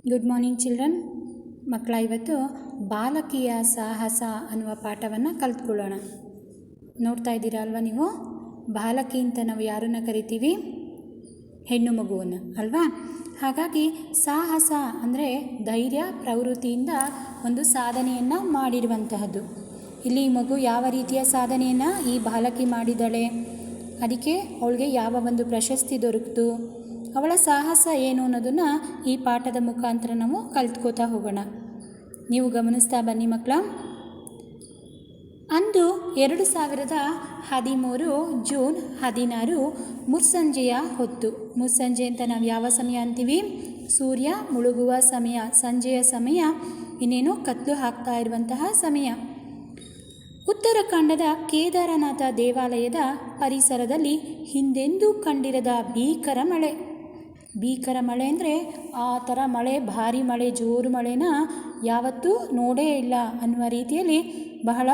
Good morning children. ಮಕ್ಕಳ, ಇವತ್ತು ಬಾಲಕಿಯ ಸಾಹಸ ಅನ್ನುವ ಪಾಠವನ್ನು ಕಲ್ತ್ಕೊಳ್ಳೋಣ. ನೋಡ್ತಾ ಇದ್ದೀರಾ ಅಲ್ವಾ ನೀವು? ಬಾಲಕಿ ಅಂತ ನಾವು ಯಾರನ್ನು ಕರಿತೀವಿ? ಹೆಣ್ಣು ಮಗುವನ್ನು ಅಲ್ವಾ? ಹಾಗಾಗಿ ಸಾಹಸ ಅಂದರೆ ಧೈರ್ಯ ಪ್ರವೃತ್ತಿಯಿಂದ ಒಂದು ಸಾಧನೆಯನ್ನು ಮಾಡಿರುವಂತಹದ್ದು. ಇಲ್ಲಿ ಈ ಮಗು ಯಾವ ರೀತಿಯ ಸಾಧನೆಯನ್ನು ಈ ಬಾಲಕಿ ಮಾಡಿದ್ದಾಳೆ, ಅದಕ್ಕೆ ಅವಳಿಗೆ ಯಾವ ಒಂದು ಪ್ರಶಸ್ತಿ ದೊರಕಿತು, ಅವಳ ಸಾಹಸ ಏನು ಅನ್ನೋದನ್ನು ಈ ಪಾಠದ ಮುಖಾಂತರ ನಾವು ಕಲ್ತ್ಕೋತಾ ಹೋಗೋಣ. ನೀವು ಗಮನಿಸ್ತಾ ಬನ್ನಿ ಮಕ್ಕಳ. ಅಂದು 2013 ಜೂನ್ 16 ಮುಸ್ಸಂಜೆಯ ಹೊತ್ತು. ಮುಸ್ಸಂಜೆ ಅಂತ ನಾವು ಯಾವ ಸಮಯ ಅಂತೀವಿ? ಸೂರ್ಯ ಮುಳುಗುವ ಸಮಯ, ಸಂಜೆಯ ಸಮಯ, ಇನ್ನೇನು ಕತ್ಲು ಹಾಕ್ತಾ ಇರುವಂತಹ ಸಮಯ. ಉತ್ತರಾಖಂಡದ ಕೇದಾರನಾಥ ದೇವಾಲಯದ ಪರಿಸರದಲ್ಲಿ ಹಿಂದೆಂದೂ ಕಂಡಿರದ ಭೀಕರ ಮಳೆ. ಭೀಕರ ಮಳೆ ಅಂದರೆ ಆ ಥರ ಮಳೆ, ಭಾರಿ ಮಳೆ, ಜೋರು ಮಳೆನ ಯಾವತ್ತೂ ನೋಡೇ ಇಲ್ಲ ಅನ್ನುವ ರೀತಿಯಲ್ಲಿ ಬಹಳ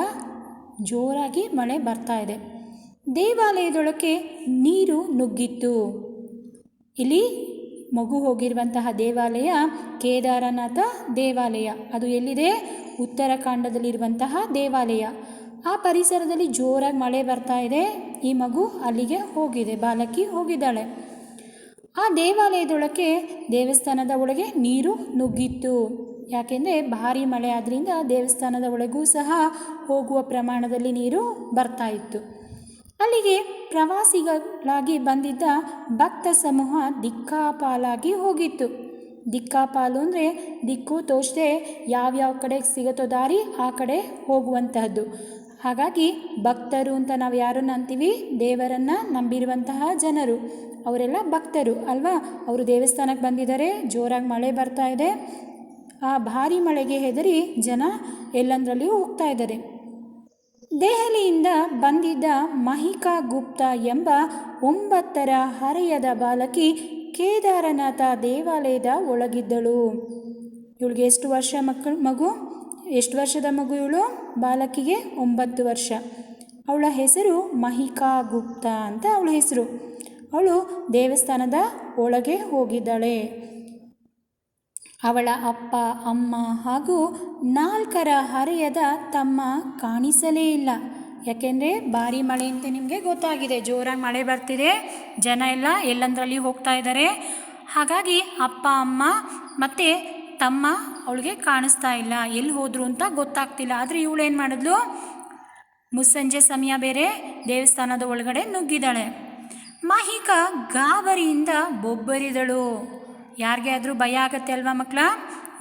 ಜೋರಾಗಿ ಮಳೆ ಬರ್ತಾ ಇದೆ. ದೇವಾಲಯದೊಳಕ್ಕೆ ನೀರು ನುಗ್ಗಿತ್ತು. ಇಲ್ಲಿ ಮಗು ಹೋಗಿರುವಂತಹ ದೇವಾಲಯ ಕೇದಾರನಾಥ ದೇವಾಲಯ. ಅದು ಎಲ್ಲಿದೆ? ಉತ್ತರಾಖಂಡದಲ್ಲಿರುವಂತಹ ದೇವಾಲಯ. ಆ ಪರಿಸರದಲ್ಲಿ ಜೋರಾಗಿ ಮಳೆ ಬರ್ತಾ ಇದೆ. ಈ ಮಗು ಅಲ್ಲಿಗೆ ಹೋಗಿದೆ, ಬಾಲಕಿ ಹೋಗಿದ್ದಾಳೆ. ಆ ದೇವಾಲಯದೊಳಕ್ಕೆ, ದೇವಸ್ಥಾನದ ಒಳಗೆ ನೀರು ನುಗ್ಗಿತ್ತು. ಯಾಕೆಂದರೆ ಭಾರಿ ಮಳೆ ಆದ್ದರಿಂದ ದೇವಸ್ಥಾನದ ಒಳಗೂ ಸಹ ಹೋಗುವ ಪ್ರಮಾಣದಲ್ಲಿ ನೀರು ಬರ್ತಾ ಇತ್ತು. ಅಲ್ಲಿಗೆ ಪ್ರವಾಸಿಗಳಾಗಿ ಬಂದಿದ್ದ ಭಕ್ತ ಸಮೂಹ ದಿಕ್ಕಾಪಾಲಾಗಿ ಹೋಗಿತ್ತು. ದಿಕ್ಕಾಪಾಲು ಅಂದರೆ ದಿಕ್ಕು ತೋಚದೆ ಯಾವ್ಯಾವ ಕಡೆ ಸಿಗುತ್ತೋ ದಾರಿ ಆ ಕಡೆ ಹೋಗುವಂತಹದ್ದು. ಹಾಗಾಗಿ ಭಕ್ತರು ಅಂತ ನಾವು ಯಾರನ್ನು ಅಂತೀವಿ? ದೇವರನ್ನು ನಂಬಿರುವಂತಹ ಜನರು, ಅವರೆಲ್ಲ ಭಕ್ತರು ಅಲ್ವಾ? ಅವರು ದೇವಸ್ಥಾನಕ್ಕೆ ಬಂದಿದ್ದಾರೆ, ಜೋರಾಗಿ ಮಳೆ ಬರ್ತಾ ಇದೆ. ಆ ಭಾರಿ ಮಳೆಗೆ ಹೆದರಿ ಜನ ಎಲ್ಲಂದರಲ್ಲಿಯೂ ಹೋಗ್ತಾ ಇದ್ದಾರೆ. ದೆಹಲಿಯಿಂದ ಬಂದಿದ್ದ ಮಹಿಕಾ ಗುಪ್ತಾ ಎಂಬ 9ರ ಹರೆಯದ ಬಾಲಕಿ ಕೇದಾರನಾಥ ದೇವಾಲಯದ ಒಳಗಿದ್ದಳು. ಇವಳಿಗೆ ಎಷ್ಟು ವರ್ಷ ಮಗು? ಎಷ್ಟು ವರ್ಷದ ಮಗು ಇವಳು? ಬಾಲಕಿಗೆ 9 ವರ್ಷ. ಅವಳ ಹೆಸರು ಮಹಿಕಾ ಗುಪ್ತಾ ಅಂತ ಅವಳ ಹೆಸರು. ಅವಳು ದೇವಸ್ಥಾನದ ಒಳಗೆ ಹೋಗಿದ್ದಾಳೆ. ಅವಳ ಅಪ್ಪ, ಅಮ್ಮ ಹಾಗೂ 4ರ ಹರೆಯದ ತಮ್ಮ ಕಾಣಿಸಲೇ ಇಲ್ಲ. ಯಾಕೆಂದರೆ ಭಾರಿ ಮಳೆ ಅಂತ ನಿಮಗೆ ಗೊತ್ತಾಗಿದೆ, ಜೋರಾಗಿ ಮಳೆ ಬರ್ತಿದೆ, ಜನ ಎಲ್ಲ ಎಲ್ಲಂದರಲ್ಲಿ ಹೋಗ್ತಾ ಇದ್ದಾರೆ. ಹಾಗಾಗಿ ಅಪ್ಪ, ಅಮ್ಮ ಮತ್ತು ತಮ್ಮ ಅವಳಿಗೆ ಕಾಣಿಸ್ತಾ ಇಲ್ಲ, ಎಲ್ಲಿ ಹೋದರು ಅಂತ ಗೊತ್ತಾಗ್ತಿಲ್ಲ. ಆದರೆ ಇವಳು ಏನು ಮಾಡಿದ್ಲು? ಮುಸ್ಸಂಜೆ ಸಮಯ ಬೇರೆ, ದೇವಸ್ಥಾನದ ಒಳಗಡೆ ನುಗ್ಗಿದ್ದಾಳೆ. ಮಹಿಕಾ ಗಾಬರಿಯಿಂದ ಬೊಬ್ಬರಿದಳು. ಯಾರಿಗೆ ಆದರೂ ಭಯ ಆಗತ್ತೆ ಅಲ್ವಾ ಮಕ್ಕಳ?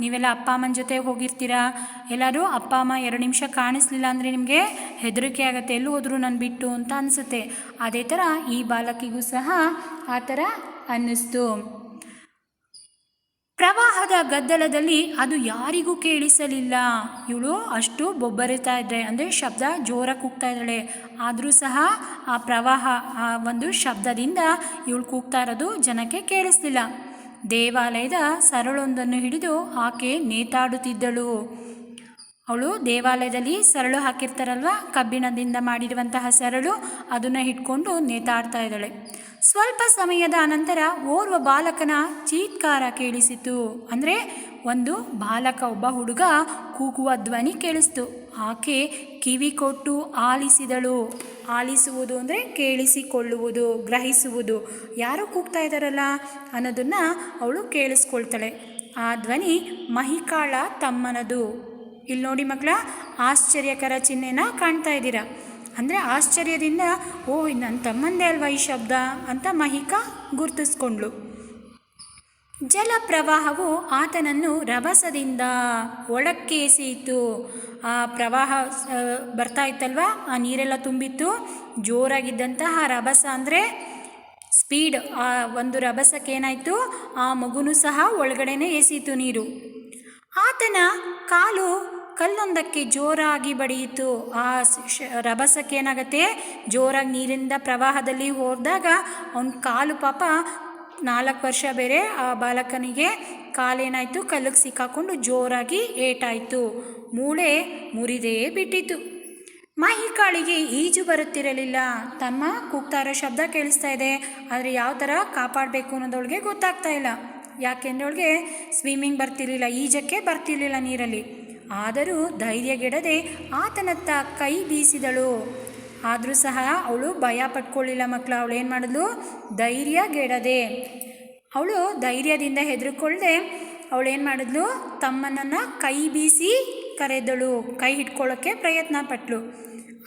ನೀವೆಲ್ಲ ಅಪ್ಪ ಅಮ್ಮನ ಜೊತೆಗೆ ಹೋಗಿರ್ತೀರಾ, ಎಲ್ಲರೂ ಅಪ್ಪ ಅಮ್ಮ 2 ನಿಮಿಷ ಕಾಣಿಸ್ಲಿಲ್ಲ ಅಂದರೆ ನಿಮಗೆ ಹೆದರಿಕೆ ಆಗುತ್ತೆ, ಎಲ್ಲಿ ಹೋದ್ರು ನಾನು ಬಿಟ್ಟು ಅಂತ ಅನಿಸುತ್ತೆ. ಅದೇ ಥರ ಈ ಬಾಲಕಿಗೂ ಸಹ ಆ ಥರ ಅನ್ನಿಸ್ತು. ಪ್ರವಾಹದ ಗದ್ದಲದಲ್ಲಿ ಅದು ಯಾರಿಗೂ ಕೇಳಿಸಲಿಲ್ಲ. ಇವಳು ಅಷ್ಟು ಬೊಬ್ಬರಿತಾ ಇದ್ದರೆ, ಅಂದರೆ ಶಬ್ದ ಜೋರಾಗಿ ಕೂಗ್ತಾ ಇದ್ದಾಳೆ. ಆದರೂ ಸಹ ಆ ಪ್ರವಾಹ, ಆ ಒಂದು ಶಬ್ದದಿಂದ ಇವಳು ಕೂಗ್ತಾ ಇರೋದು ಜನಕ್ಕೆ ಕೇಳಿಸ್ಲಿಲ್ಲ. ದೇವಾಲಯದ ಸರಳೊಂದನ್ನು ಹಿಡಿದು ಆಕೆ ನೇತಾಡುತ್ತಿದ್ದಳು. ಅವಳು ದೇವಾಲಯದಲ್ಲಿ ಸರಳು ಹಾಕಿರ್ತಾರಲ್ವ, ಕಬ್ಬಿಣದಿಂದ ಮಾಡಿರುವಂತಹ ಸರಳು, ಅದನ್ನು ಹಿಡ್ಕೊಂಡು ನೇತಾಡ್ತಾ ಇದ್ದಾಳೆ. ಸ್ವಲ್ಪ ಸಮಯದ ಅನಂತರ ಓರ್ವ ಬಾಲಕನ ಚೀತ್ಕಾರ ಕೇಳಿಸಿತು. ಅಂದರೆ ಒಂದು ಬಾಲಕ, ಒಬ್ಬ ಹುಡುಗ ಕೂಗುವ ಧ್ವನಿ ಕೇಳಿಸ್ತು. ಆಕೆ ಕಿವಿ ಕೊಟ್ಟು ಆಲಿಸಿದಳು. ಆಲಿಸುವುದು ಅಂದರೆ ಕೇಳಿಸಿಕೊಳ್ಳುವುದು, ಗ್ರಹಿಸುವುದು. ಯಾರು ಕೂಗ್ತಾ ಇದ್ದಾರಲ್ಲ ಅನ್ನೋದನ್ನು ಅವಳು ಕೇಳಿಸ್ಕೊಳ್ತಾಳೆ. ಆ ಧ್ವನಿ ಮಹಿಕಾಳ ತಮ್ಮನದು. ಇಲ್ಲಿ ನೋಡಿ ಮಕ್ಕಳ, ಆಶ್ಚರ್ಯಕರ ಚಿಹ್ನೆನ ಕಾಣ್ತಾ ಇದ್ದೀರಾ? ಅಂದರೆ ಆಶ್ಚರ್ಯದಿಂದ, ಓ ನನ್ನ ತಮ್ಮಂದೇ ಅಲ್ವಾ ಈ ಶಬ್ದ ಅಂತ ಮಹಿಕಾ ಗುರುತಿಸ್ಕೊಂಡ್ಳು. ಜಲಪ್ರವಾಹವು ಆತನನ್ನು ರಭಸದಿಂದ ಒಳಕ್ಕೆ ಎಸೆಯಿತು. ಆ ಪ್ರವಾಹ ಬರ್ತಾ ಇತ್ತಲ್ವ, ಆ ನೀರೆಲ್ಲ ತುಂಬಿತ್ತು. ಜೋರಾಗಿದ್ದಂತಹ ರಭಸ ಅಂದರೆ ಸ್ಪೀಡ್. ಆ ಒಂದು ರಭಸಕ್ಕೆ ಏನಾಯಿತು, ಆ ಮಗುನೂ ಸಹ ಒಳಗಡೆನೇ ಎಸೀತು ನೀರು. ಆತನ ಕಾಲು ಕಲ್ಲೊಂದಕ್ಕೆ ಜೋರಾಗಿ ಬಡಿಯಿತು. ಆ ರಭಸಕ್ಕೆ ಏನಾಗುತ್ತೆ, ಜೋರಾಗಿ ನೀರಿಂದ ಪ್ರವಾಹದಲ್ಲಿ ಹೋದಾಗ ಅವನ ಕಾಲು, ಪಾಪ 4 ವರ್ಷ ಬೇರೆ ಆ ಬಾಲಕನಿಗೆ ಕಾಲೇನಾಯಿತು, ಕಲ್ಲಿಗೆ ಸಿಕ್ಕಾಕೊಂಡು ಜೋರಾಗಿ ಏಟಾಯಿತು. ಮೂಳೆ ಮುರಿದೇ ಬಿಟ್ಟಿತು. ಮಹಿಕಾಳಿಗೆ ಈಜು ಬರುತ್ತಿರಲಿಲ್ಲ. ತಮ್ಮ ಕೂಗ್ತಾ ಇರೋ ಶಬ್ದ ಕೇಳಿಸ್ತಾ ಇದೆ, ಆದರೆ ಯಾವ ಥರ ಕಾಪಾಡಬೇಕು ಅನ್ನೋದವಳಿಗೆ ಗೊತ್ತಾಗ್ತಾ ಇಲ್ಲ. ಯಾಕೆಂದರೆ ಅವಳಿಗೆ ಸ್ವಿಮ್ಮಿಂಗ್ ಬರ್ತಿರ್ಲಿಲ್ಲ, ಈಜಕ್ಕೆ ಬರ್ತಿರ್ಲಿಲ್ಲ ನೀರಲ್ಲಿ. ಆದರೂ ಧೈರ್ಯಗೆಡದೆ ಆತನತ್ತ ಕೈ ಬೀಸಿದಳು. ಆದರೂ ಸಹ ಅವಳು ಭಯ ಪಟ್ಕೊಳ್ಳಿಲ್ಲ ಮಕ್ಕಳು. ಅವಳು ಏನು ಮಾಡಿದ್ಲು, ಧೈರ್ಯಗೆಡದೆ, ಅವಳು ಧೈರ್ಯದಿಂದ ಹೆದರ್ಕೊಳ್ಳದೆ ಅವಳೇನು ಮಾಡಿದ್ಲು, ತಮ್ಮನನ್ನು ಕೈ ಬೀಸಿ ಕರೆದಳು, ಕೈ ಹಿಡ್ಕೊಳ್ಳೋಕ್ಕೆ ಪ್ರಯತ್ನ ಪಟ್ಟಳು.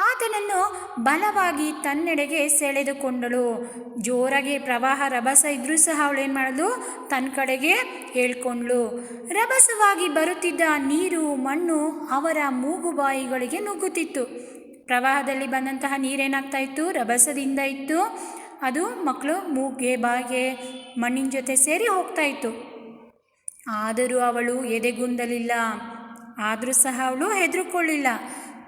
ಆತನನ್ನು ಬಲವಾಗಿ ತನ್ನೆಡೆಗೆ ಸೆಳೆದುಕೊಂಡಳು. ಜೋರಾಗಿ ಪ್ರವಾಹ ರಭಸ ಇದ್ದರೂ ಸಹ ಅವಳೇನು ಮಾಡಿದ್ಲು, ತನ್ನ ಕಡೆಗೆ ಹೇಳ್ಕೊಂಡ್ಳು. ರಭಸವಾಗಿ ಬರುತ್ತಿದ್ದ ನೀರು ಮಣ್ಣು ಅವರ ಮೂಗುಬಾಯಿಗಳಿಗೆ ನುಗ್ಗುತ್ತಿತ್ತು. ಪ್ರವಾಹದಲ್ಲಿ ಬಂದಂತಹ ನೀರೇನಾಗ್ತಾ ಇತ್ತು, ರಭಸದಿಂದ ಇತ್ತು. ಅದು ಮಕ್ಕಳು ಮೂಗೆ ಬಾಯಿಗೆ ಮಣ್ಣಿನ ಜೊತೆ ಸೇರಿ ಹೋಗ್ತಾ ಇತ್ತು. ಆದರೂ ಅವಳು ಎದೆಗುಂದಲಿಲ್ಲ. ಆದರೂ ಸಹ ಅವಳು ಹೆದರಿಕೊಳ್ಳಿಲ್ಲ.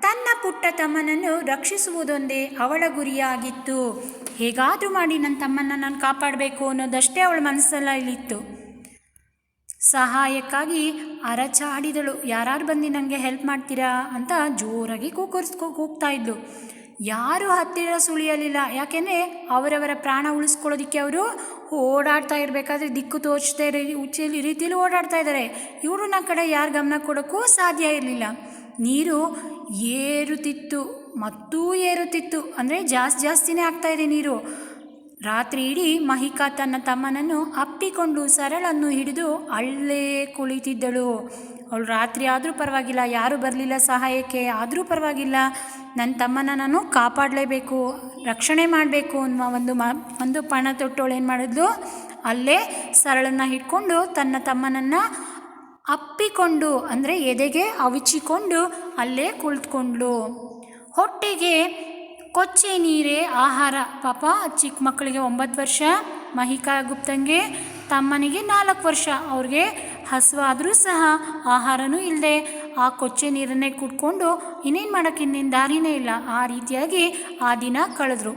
ತನ್ನ ಪುಟ್ಟ ತಮ್ಮನನ್ನು ರಕ್ಷಿಸುವುದೊಂದೇ ಅವಳ ಗುರಿಯಾಗಿತ್ತು. ಹೇಗಾದರೂ ಮಾಡಿ ನನ್ನ ತಮ್ಮನ್ನು ನಾನು ಕಾಪಾಡಬೇಕು ಅನ್ನೋದಷ್ಟೇ ಅವಳ ಮನಸ್ಸಲ್ಲಿತ್ತು. ಸಹಾಯಕ್ಕಾಗಿ ಅರಚಾಡಿದಳು. ಯಾರು ಬಂದು ನನಗೆ ಹೆಲ್ಪ್ ಮಾಡ್ತೀರಾ ಅಂತ ಜೋರಾಗಿ ಕೂಗ್ತಾ ಇದ್ಲು. ಯಾರೂ ಹತ್ತಿರ ಸುಳಿಯಲಿಲ್ಲ. ಯಾಕೆಂದರೆ ಅವರವರ ಪ್ರಾಣ ಉಳಿಸ್ಕೊಳ್ಳೋದಕ್ಕೆ ಅವರು ಓಡಾಡ್ತಾ ಇರಬೇಕಾದ್ರೆ ದಿಕ್ಕು ತೋಚದೇ ರೀತಿಯಲ್ಲಿ ಓಡಾಡ್ತಾ ಇದ್ದಾರೆ. ಇವ್ರನ್ನ ಕಡೆ ಯಾರು ಗಮನ ಕೊಡೋಕ್ಕೂ ಸಾಧ್ಯ ಇರಲಿಲ್ಲ. ನೀರು ಏರುತ್ತಿತ್ತು, ಮತ್ತೂ ಏರುತ್ತಿತ್ತು. ಅಂದರೆ ಜಾಸ್ತಿನೇ ಆಗ್ತಾಯಿದೆ ನೀರು. ರಾತ್ರಿ ಇಡೀ ಮಹಿಕಾ ತನ್ನ ತಮ್ಮನನ್ನು ಅಪ್ಪಿಕೊಂಡು ಸರಳನ್ನು ಹಿಡಿದು ಅಲ್ಲೇ ಕುಳಿತಿದ್ದಳು. ಅವಳು ರಾತ್ರಿ ಆದರೂ ಪರವಾಗಿಲ್ಲ, ಯಾರೂ ಬರಲಿಲ್ಲ ಸಹಾಯಕ್ಕೆ, ಆದರೂ ಪರವಾಗಿಲ್ಲ, ನನ್ನ ತಮ್ಮನ ನಾನು ಕಾಪಾಡಲೇಬೇಕು, ರಕ್ಷಣೆ ಮಾಡಬೇಕು ಅನ್ನುವ ಒಂದು ಪಣ ತೊಟ್ಟವಳು ಏನು ಮಾಡಿದ್ಲು, ಅಲ್ಲೇ ಸರಳನ್ನು ಹಿಡ್ಕೊಂಡು ತನ್ನ ತಮ್ಮನನ್ನು ಅಪ್ಪಿಕೊಂಡು ಅಂದರೆ ಎದೆಗೆ ಅವಿಚಿಕೊಂಡು ಅಲ್ಲೇ ಕುಳಿತುಕೊಂಡ್ಳು. ಹೊಟ್ಟೆಗೆ ಕೊಚ್ಚೆ ನೀರೇ ಆಹಾರ. ಪಾಪ ಚಿಕ್ಕ ಮಕ್ಕಳಿಗೆ 9 ವರ್ಷ, ಮಹಿಕಾ ಗುಪ್ತಂಗೆ ತಮ್ಮನಿಗೆ 4 ವರ್ಷ. ಅವ್ರಿಗೆ ಹಸುವಾದರೂ ಸಹ ಆಹಾರನೂ ಇಲ್ಲದೆ ಆ ಕೊಚ್ಚೆ ನೀರನ್ನೇ ಕುಡ್ಕೊಂಡು ಇನ್ನೇನು ಮಾಡೋಕ್ಕೆ ಇನ್ನೇನು ದಾರಿನೇ ಇಲ್ಲ. ಆ ರೀತಿಯಾಗಿ ಆ ದಿನ ಕಳೆದ್ರು.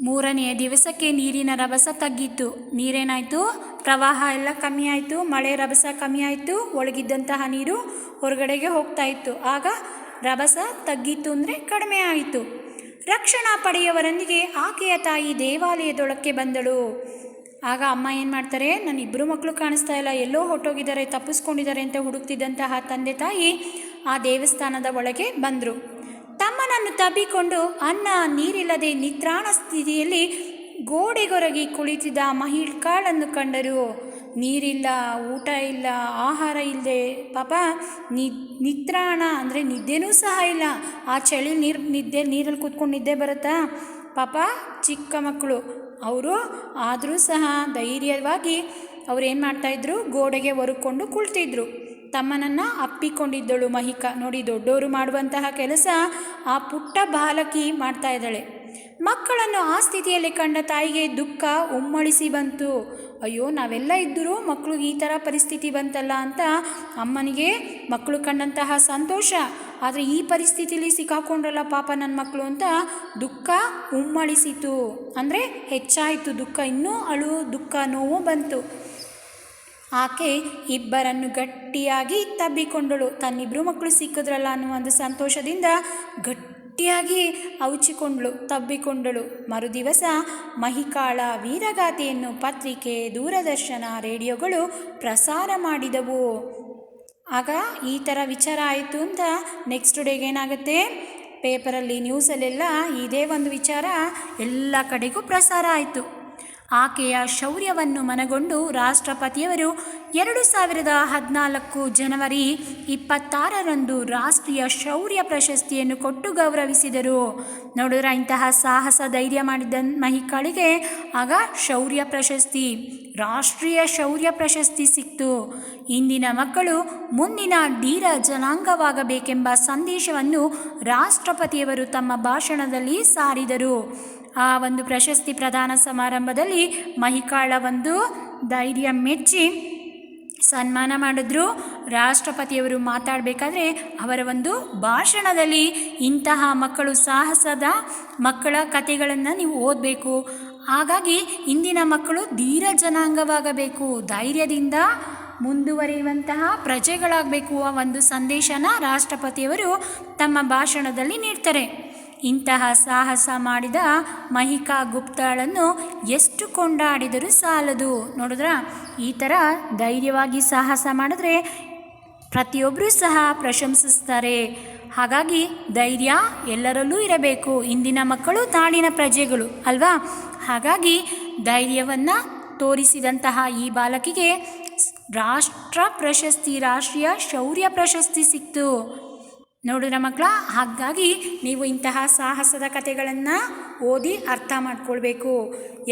3ನೆಯ ದಿವಸಕ್ಕೆ ನೀರಿನ ರಭಸ ತಗ್ಗಿತ್ತು. ನೀರೇನಾಯಿತು, ಪ್ರವಾಹ ಎಲ್ಲ ಕಮ್ಮಿ ಆಯಿತು, ಮಳೆ ರಭಸ ಕಮ್ಮಿ ಆಯಿತು, ಒಳಗಿದ್ದಂತಹ ನೀರು ಹೊರಗಡೆಗೆ ಹೋಗ್ತಾ ಇತ್ತು. ಆಗ ರಭಸ ತಗ್ಗಿತ್ತು ಅಂದರೆ ಕಡಿಮೆ ಆಯಿತು. ರಕ್ಷಣಾ ಪಡೆಯವರೊಂದಿಗೆ ಆಕೆಯ ತಾಯಿ ದೇವಾಲಯದೊಳಕ್ಕೆ ಬಂದಳು. ಆಗ ಅಮ್ಮ ಏನು ಮಾಡ್ತಾರೆ, ನನ್ನ 2 ಮಕ್ಕಳು ಕಾಣಿಸ್ತಾ ಇಲ್ಲ, ಎಲ್ಲೋ ಹೊಟ್ಟೋಗಿದ್ದಾರೆ, ತಪ್ಪಿಸ್ಕೊಂಡಿದ್ದಾರೆ ಅಂತ ಹುಡುಕ್ತಿದ್ದಂತಹ ತಂದೆ ತಾಯಿ ಆ ದೇವಸ್ಥಾನದ ಒಳಗೆ ಬಂದರು. ತಮ್ಮನನ್ನು ತಬ್ಬಿಕೊಂಡು ಅನ್ನ ನೀರಿಲ್ಲದೆ ನಿತ್ರಾಣ ಸ್ಥಿತಿಯಲ್ಲಿ ಗೋಡೆಗೊರಗಿ ಕುಳಿತಿದ್ದ ಮಹಿಕಾಳನ್ನು ಕಂಡರು. ನೀರಿಲ್ಲ, ಊಟ ಇಲ್ಲ, ಆಹಾರ ಇಲ್ಲದೆ ಪಾಪ ನಿತ್ರಾಣ ಅಂದರೆ ನಿದ್ದೆನೂ ಸಹ ಇಲ್ಲ. ಆ ಚಳಿ ನೀರಲ್ಲಿ ಕೂತ್ಕೊಂಡು ನಿದ್ದೆ ಬರುತ್ತಾ? ಪಾಪ ಚಿಕ್ಕ ಮಕ್ಕಳು ಅವರು. ಆದರೂ ಸಹ ಧೈರ್ಯವಾಗಿ ಅವ್ರೇನು ಮಾಡ್ತಾಯಿದ್ರು, ಗೋಡೆಗೆ ಒರಕೊಂಡು ಕುಳಿತಿದ್ರು. ತಮ್ಮನನ್ನು ಅಪ್ಪಿಕೊಂಡಿದ್ದಳು ಮಹಿಕಾ. ನೋಡಿ, ದೊಡ್ಡವರು ಮಾಡುವಂತಹ ಕೆಲಸ ಆ ಪುಟ್ಟ ಬಾಲಕಿ ಮಾಡ್ತಾ ಇದ್ದಾಳೆ. ಮಕ್ಕಳನ್ನು ಆ ಸ್ಥಿತಿಯಲ್ಲಿ ಕಂಡ ತಾಯಿಗೆ ದುಃಖ ಉಮ್ಮಳಿಸಿ ಬಂತು. ಅಯ್ಯೋ, ನಾವೆಲ್ಲ ಇದ್ದರೂ ಮಕ್ಕಳಿಗೆ ಈ ಥರ ಪರಿಸ್ಥಿತಿ ಬಂತಲ್ಲ ಅಂತ ಅಮ್ಮನಿಗೆ ಮಕ್ಕಳು ಕಂಡಂತಹ ಸಂತೋಷ. ಆದರೆ ಈ ಪರಿಸ್ಥಿತಿಯಲ್ಲಿ ಸಿಕ್ಕಾಕೊಂಡ್ರಲ್ಲ ಪಾಪ ನನ್ನ ಮಕ್ಕಳು ಅಂತ ದುಃಖ ಉಮ್ಮಳಿಸಿತು. ಅಂದರೆ ಹೆಚ್ಚಾಯಿತು ದುಃಖ, ಇನ್ನೂ ದುಃಖ ನೋವು ಬಂತು. ಆಕೆ ಇಬ್ಬರನ್ನು ಗಟ್ಟಿಯಾಗಿ ತಬ್ಬಿಕೊಂಡಳು. ತನ್ನಿಬ್ಬರು ಮಕ್ಕಳು ಸಿಕ್ಕಿದ್ರಲ್ಲ ಅನ್ನುವ ಒಂದು ಸಂತೋಷದಿಂದ ಗಟ್ಟಿಯಾಗಿ ಔಚಿಕೊಂಡಳು, ತಬ್ಬಿಕೊಂಡಳು. ಮರುದಿವಸ ಮಹಿಕಾಳ ವೀರಗಾಥೆಯನ್ನು ಪತ್ರಿಕೆ, ದೂರದರ್ಶನ, ರೇಡಿಯೋಗಳು ಪ್ರಸಾರ ಮಾಡಿದವು. ಆಗ ಈ ಥರ ವಿಚಾರ ಆಯಿತು ಅಂತ ನೆಕ್ಸ್ಟ್ ಡೇಗೆ ಏನಾಗುತ್ತೆ, ಪೇಪರಲ್ಲಿ ನ್ಯೂಸಲ್ಲೆಲ್ಲ ಇದೇ ಒಂದು ವಿಚಾರ ಎಲ್ಲ ಕಡೆಗೂ ಪ್ರಸಾರ ಆಯಿತು. ಆಕೆಯ ಶೌರ್ಯವನ್ನು ಮನಗೊಂಡು ರಾಷ್ಟ್ರಪತಿಯವರು 2014 ಜನವರಿ 26ರಂದು ರಾಷ್ಟ್ರೀಯ ಶೌರ್ಯ ಪ್ರಶಸ್ತಿಯನ್ನು ಕೊಟ್ಟು ಗೌರವಿಸಿದರು. ನೋಡಿದ್ರೆ ಇಂತಹ ಸಾಹಸ ಧೈರ್ಯ ಮಾಡಿದ್ದ ಮಹಿಕಾಳಿಗೆ ಆಗ ಶೌರ್ಯ ಪ್ರಶಸ್ತಿ, ರಾಷ್ಟ್ರೀಯ ಶೌರ್ಯ ಪ್ರಶಸ್ತಿ ಸಿಕ್ತು. ಇಂದಿನ ಮಕ್ಕಳು ಮುಂದಿನ ಧೀರ ಜನಾಂಗವಾಗಬೇಕೆಂಬ ಸಂದೇಶವನ್ನು ರಾಷ್ಟ್ರಪತಿಯವರು ತಮ್ಮ ಭಾಷಣದಲ್ಲಿ ಸಾರಿದರು. ಆ ಒಂದು ಪ್ರಶಸ್ತಿ ಪ್ರದಾನ ಸಮಾರಂಭದಲ್ಲಿ ಮಹಿಕಾಳ ಒಂದು ಧೈರ್ಯ ಮೆಚ್ಚಿ ಸನ್ಮಾನ ಮಾಡಿದ್ರು. ರಾಷ್ಟ್ರಪತಿಯವರು ಮಾತಾಡಬೇಕಾದ್ರೆ ಅವರ ಒಂದು ಭಾಷಣದಲ್ಲಿ ಇಂತಹ ಮಕ್ಕಳು, ಸಾಹಸದ ಮಕ್ಕಳ ಕಥೆಗಳನ್ನು ನೀವು ಓದಬೇಕು. ಹಾಗಾಗಿ ಇಂದಿನ ಮಕ್ಕಳು ಧೀರ ಜನಾಂಗವಾಗಬೇಕು, ಧೈರ್ಯದಿಂದ ಮುಂದುವರಿಯುವಂತಹ ಪ್ರಜೆಗಳಾಗಬೇಕು ಆ ಒಂದು ಸಂದೇಶನ ರಾಷ್ಟ್ರಪತಿಯವರು ತಮ್ಮ ಭಾಷಣದಲ್ಲಿ ನೀಡ್ತಾರೆ. ಇಂತಹ ಸಾಹಸ ಮಾಡಿದ ಮಹಿಕಾ ಗುಪ್ತಾಳನ್ನು ಎಷ್ಟು ಕೊಂಡಾಡಿದರೂ ಸಾಲದು. ನೋಡಿದ್ರ, ಈ ಥರ ಧೈರ್ಯವಾಗಿ ಸಾಹಸ ಮಾಡಿದ್ರೆ ಪ್ರತಿಯೊಬ್ಬರೂ ಸಹ ಪ್ರಶಂಸಿಸ್ತಾರೆ. ಹಾಗಾಗಿ ಧೈರ್ಯ ಎಲ್ಲರಲ್ಲೂ ಇರಬೇಕು. ಇಂದಿನ ಮಕ್ಕಳು ನಾಳಿನ ಪ್ರಜೆಗಳು ಅಲ್ವಾ? ಹಾಗಾಗಿ ಧೈರ್ಯವನ್ನು ತೋರಿಸಿದಂತಹ ಈ ಬಾಲಕಿಗೆ ರಾಷ್ಟ್ರೀಯ ಶೌರ್ಯ ಪ್ರಶಸ್ತಿ ಸಿಕ್ತು. ನೋಡಿದ್ರ ಮಕ್ಕಳ, ಹಾಗಾಗಿ ನೀವು ಇಂತಹ ಸಾಹಸದ ಕಥೆಗಳನ್ನು ಓದಿ ಅರ್ಥ ಮಾಡ್ಕೊಳ್ಬೇಕು.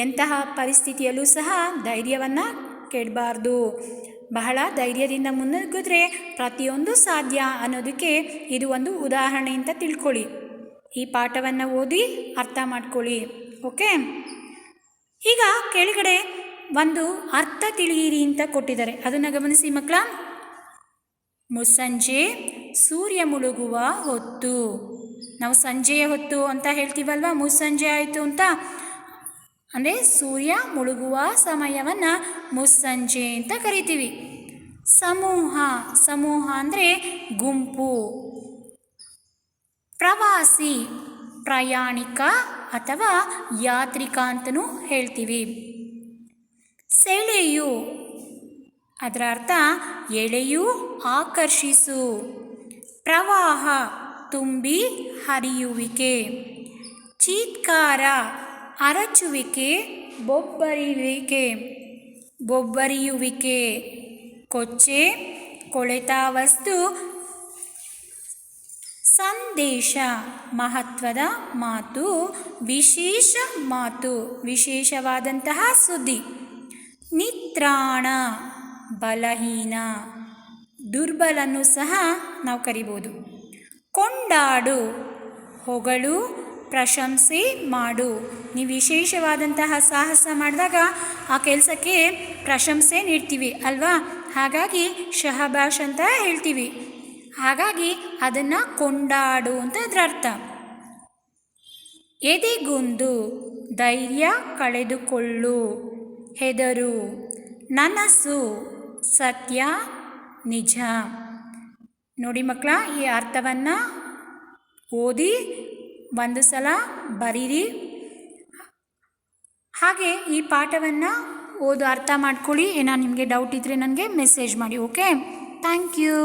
ಎಂತಹ ಪರಿಸ್ಥಿತಿಯಲ್ಲೂ ಸಹ ಧೈರ್ಯವನ್ನು ಕೆಡಬಾರ್ದು. ಬಹಳ ಧೈರ್ಯದಿಂದ ಮುನ್ನುಗ್ಗಿದ್ರೆ ಪ್ರತಿಯೊಂದು ಸಾಧ್ಯ ಅನ್ನೋದಕ್ಕೆ ಇದು ಒಂದು ಉದಾಹರಣೆ ಅಂತ ತಿಳ್ಕೊಳ್ಳಿ. ಈ ಪಾಠವನ್ನು ಓದಿ ಅರ್ಥ ಮಾಡ್ಕೊಳ್ಳಿ. ಓಕೆ, ಈಗ ಕೆಳಗಡೆ ಒಂದು ಅರ್ಥ ತಿಳಿಯಿರಿ ಅಂತ ಕೊಟ್ಟಿದ್ದಾರೆ, ಅದನ್ನು ಗಮನಿಸಿ ಮಕ್ಕಳ. ಮುಸ್ಸಂಜೆ ಸೂರ್ಯ ಮುಳುಗುವ ಹೊತ್ತು. ನಾವು ಸಂಜೆಯ ಹೊತ್ತು ಅಂತ ಹೇಳ್ತೀವಲ್ವ, ಮುಸ್ಸಂಜೆ ಆಯಿತು ಅಂತ ಅಂದರೆ ಸೂರ್ಯ ಮುಳುಗುವ ಸಮಯವನ್ನು ಮುಸ್ಸಂಜೆ ಅಂತ ಕರಿತೀವಿ. ಸಮೂಹ ಅಂದರೆ ಗುಂಪು. ಪ್ರವಾಸಿ ಪ್ರಯಾಣಿಕ ಅಥವಾ ಯಾತ್ರಿಕ ಅಂತಲೂ ಹೇಳ್ತೀವಿ. ಸೆಳೆಯು ಅದರ ಅರ್ಥ ಎಳೆಯು, ಆಕರ್ಷಿಸು. ಪ್ರವಾಹ ತುಂಬಿ ಹರಿಯುವಿಕೆ. ಚೀತ್ಕಾರ ಅರಚುವಿಕೆ, ಬೊಬ್ಬರಿಯುವಿಕೆ. ಕೊಚ್ಚೆ ಕೊಳೆತ ವಸ್ತು. ಸಂದೇಶ ಮಹತ್ವದ ಮಾತು, ವಿಶೇಷ ಮಾತು, ವಿಶೇಷವಾದಂತಹ ಸುದ್ದಿ. ನಿತ್ರಾಣ ಬಲಹೀನ, ದುರ್ಬಲನ್ನು ಸಹ ನಾವು ಕರಿಬೋದು. ಕೊಂಡಾಡು ಹೊಗಳು, ಪ್ರಶಂಸೆ ಮಾಡು. ನೀವು ವಿಶೇಷವಾದಂತಹ ಸಾಹಸ ಮಾಡಿದಾಗ ಆ ಕೆಲಸಕ್ಕೆ ಪ್ರಶಂಸೆ ನೀಡ್ತೀವಿ ಅಲ್ವಾ? ಹಾಗಾಗಿ ಶಹಬಾಷ್ ಅಂತ ಹೇಳ್ತೀವಿ. ಹಾಗಾಗಿ ಅದನ್ನು ಕೊಂಡಾಡು ಅಂತ ಅದರ ಅರ್ಥ. ಎದೆಗುಂದು ಧೈರ್ಯ ಕಳೆದುಕೊಳ್ಳು, ಹೆದರು. ನನಸು ಸತ್ಯ, ನಿಜ. ನೋಡಿ ಮಕ್ಕಳ, ಈ ಅರ್ಥವನ್ನು ಓದಿ ಒಂದು ಸಲ ಬರೀರಿ. ಹಾಗೆ ಈ ಪಾಠವನ್ನು ಓದು ಅರ್ಥ ಮಾಡ್ಕೊಳ್ಳಿ. ಏನೋ ನಿಮಗೆ ಡೌಟ್ ಇದ್ದರೆ ನನಗೆ ಮೆಸೇಜ್ ಮಾಡಿ. Okay, thank you.